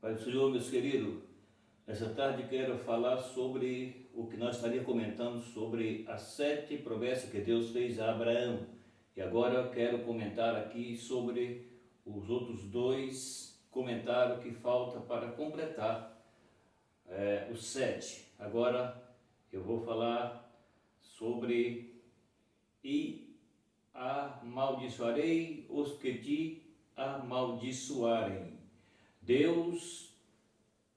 Pai do Senhor, meus queridos, nessa tarde quero falar sobre o que nós estaríamos comentando sobre as 7 promessas que Deus fez a Abraão. E agora eu quero comentar aqui sobre os outros 2 comentários que faltam para completar os 7. Agora eu vou falar sobre e amaldiçoarei os que te amaldiçoarem. Deus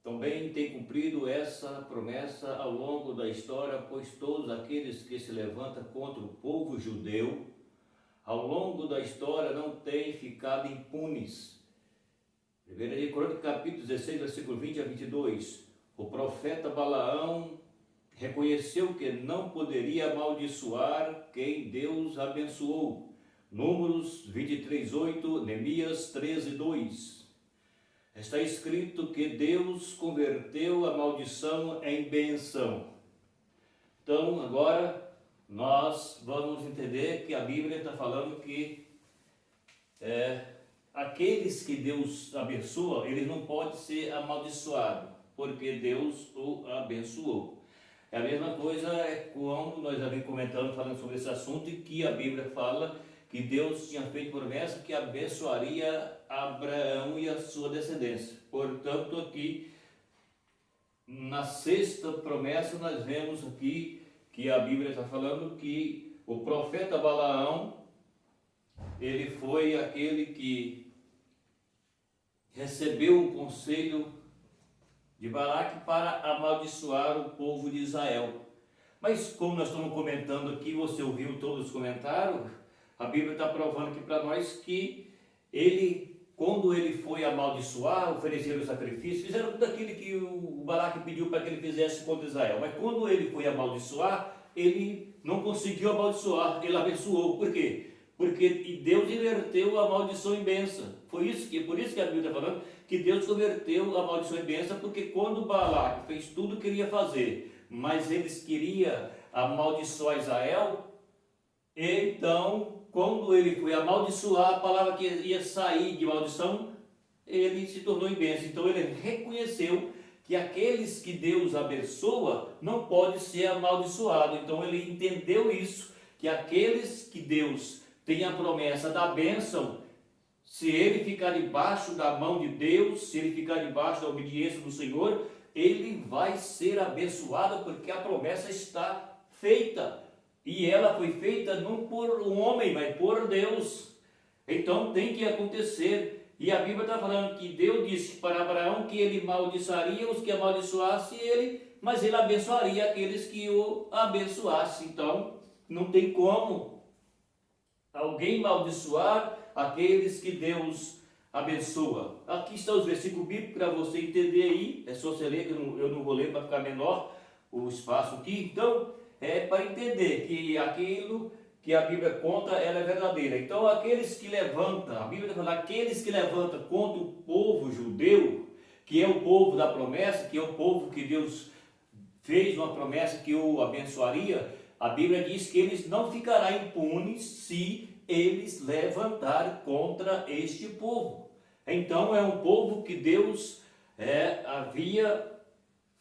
também tem cumprido essa promessa ao longo da história, pois todos aqueles que se levantam contra o povo judeu, ao longo da história não têm ficado impunes. 1 Crônicas, capítulo 16, versículo 20 a 22, o profeta Balaão reconheceu que não poderia amaldiçoar quem Deus abençoou. Números 23, 8, Neemias 13, 2. Está escrito que Deus converteu a maldição em bênção. Então, agora, nós vamos entender que a Bíblia está falando que aqueles que Deus abençoa, eles não podem ser amaldiçoados, porque Deus o abençoou. É a mesma coisa quando nós já vem comentando, falando sobre esse assunto, e que a Bíblia fala que Deus tinha feito promessa que abençoaria Abraão e a sua descendência. Portanto, aqui, na 6ª promessa, nós vemos aqui que a Bíblia está falando que o profeta Balaão, ele foi aquele que recebeu o conselho de Balaque para amaldiçoar o povo de Israel. Mas como nós estamos comentando aqui, você ouviu todos os comentários, a Bíblia está provando aqui para nós que ele, quando ele foi amaldiçoar, oferecer o sacrifício, fizeram tudo aquilo que o Balaque pediu para que ele fizesse contra Israel. Mas quando ele foi amaldiçoar, ele não conseguiu amaldiçoar, ele abençoou. Por quê? Porque Deus inverteu a maldição em bênção. Por isso que a Bíblia está falando que Deus converteu a maldição em bênção, porque quando Balaque fez tudo o que queria fazer, mas eles queriam amaldiçoar Israel, então, quando ele foi amaldiçoar, a palavra que ia sair de maldição, ele se tornou em bênção. Então ele reconheceu que aqueles que Deus abençoa não podem ser amaldiçoados. Então ele entendeu isso, que aqueles que Deus tem a promessa da bênção, se ele ficar debaixo da mão de Deus, se ele ficar debaixo da obediência do Senhor, ele vai ser abençoado, porque a promessa está feita. E ela foi feita não por um homem, mas por Deus. Então tem que acontecer. E a Bíblia está falando que Deus disse para Abraão que ele maldiçaria os que amaldiçoassem ele, mas ele abençoaria aqueles que o abençoassem. Então não tem como alguém maldiçoar aqueles que Deus abençoa. Aqui estão os versículos bíblicos para você entender aí. É só você ler, que eu não vou ler para ficar menor o espaço aqui. Então, é para entender que aquilo que a Bíblia conta, ela é verdadeira. Então, aqueles que levantam, a Bíblia fala, aqueles que levantam contra o povo judeu, que é o povo da promessa, que é o povo que Deus fez uma promessa que o abençoaria, a Bíblia diz que eles não ficarão impunes se eles levantarem contra este povo. Então, é um povo que Deus havia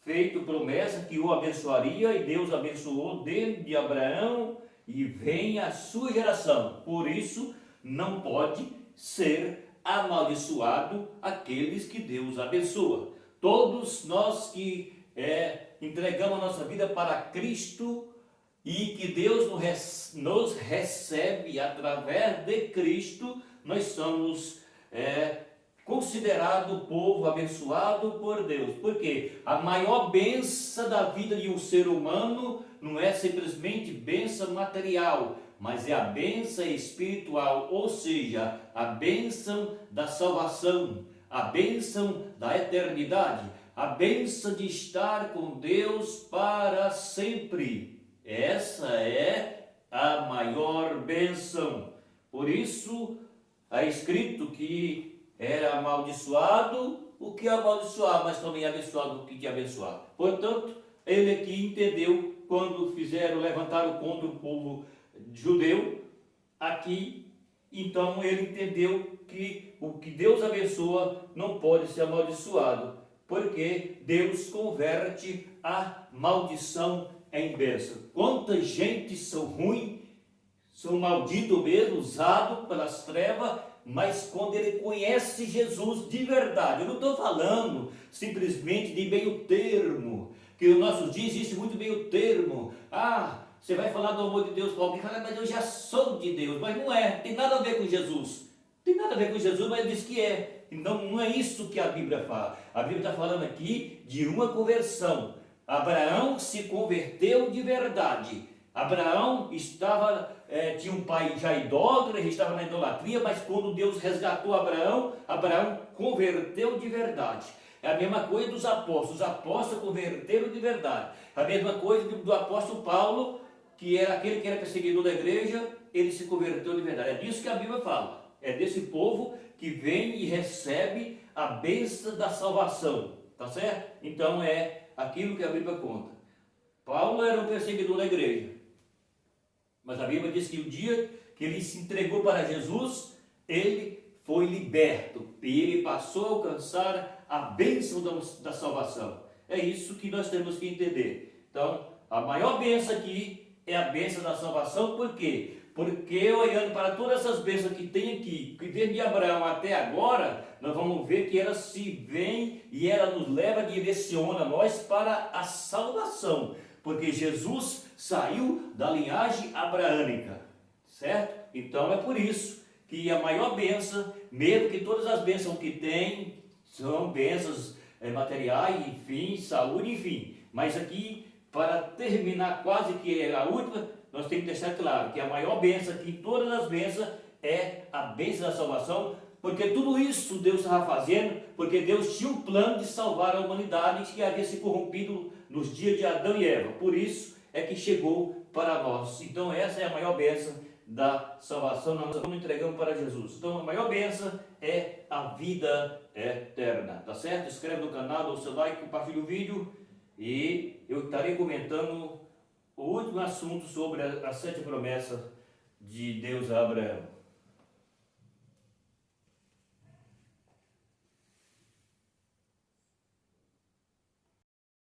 feito promessa que o abençoaria, e Deus abençoou desde Abraão e vem a sua geração. Por isso, não pode ser amaldiçoado aqueles que Deus abençoa. Todos nós que entregamos a nossa vida para Cristo e que Deus nos recebe através de Cristo, nós somos considerado povo abençoado por Deus. Porque a maior bênção da vida de um ser humano não é simplesmente bênção material, mas é a bênção espiritual, ou seja, a bênção da salvação, a bênção da eternidade, a bênção de estar com Deus para sempre. Essa é a maior bênção. Por isso, é escrito que era amaldiçoado o que amaldiçoar, mas também abençoado o que te abençoar. Portanto, ele aqui entendeu quando levantaram contra o povo judeu, aqui, então ele entendeu que o que Deus abençoa não pode ser amaldiçoado. Porque Deus converte a maldição em bênção. Quanta gente são ruins, são malditos mesmo, usados pelas trevas, mas quando ele conhece Jesus de verdade, eu não estou falando simplesmente de meio termo, que no nosso dia existe muito meio termo. Você vai falar do amor de Deus para alguém, fala, mas eu já sou de Deus, mas não é, tem nada a ver com Jesus. Tem nada a ver com Jesus, mas ele diz que é. Então não é isso que a Bíblia fala. A Bíblia está falando aqui de uma conversão. Abraão se converteu de verdade. Abraão tinha um pai já idólatra, ele estava na idolatria, mas quando Deus resgatou Abraão, Abraão converteu de verdade. É a mesma coisa dos apóstolos, os apóstolos converteram de verdade. A mesma coisa do apóstolo Paulo, que era aquele que era perseguidor da igreja, ele se converteu de verdade. É disso que a Bíblia fala. É desse povo que vem e recebe a bênção da salvação, tá certo? Então é aquilo que a Bíblia conta. Paulo era um perseguidor da igreja, mas a Bíblia diz que o dia que ele se entregou para Jesus, ele foi liberto e ele passou a alcançar a bênção da salvação. É isso que nós temos que entender. Então, a maior bênção aqui é a bênção da salvação. Por quê? Porque olhando para todas essas bênçãos que tem aqui, que desde Abraão até agora, nós vamos ver que ela se vem e ela nos leva, direciona nós para a salvação. Porque Jesus saiu da linhagem abraâmica, certo? Então é por isso que a maior bênção, mesmo que todas as bênçãos que tem, são bênçãos materiais, enfim, saúde, enfim. Mas aqui, para terminar quase que a última, nós temos que deixar claro que a maior bênção aqui, todas as bênçãos, é a bênção da salvação, porque tudo isso Deus estava fazendo, porque Deus tinha um plano de salvar a humanidade que havia se corrompido nos dias de Adão e Eva. Por isso é que chegou para nós. Então essa é a maior bênção da salvação, nós não entregamos para Jesus. Então a maior bênção é a vida eterna, tá certo? Inscreve no canal, dá o seu like, compartilha o vídeo e eu estarei comentando o último assunto sobre as 7 promessas de Deus a Abraão.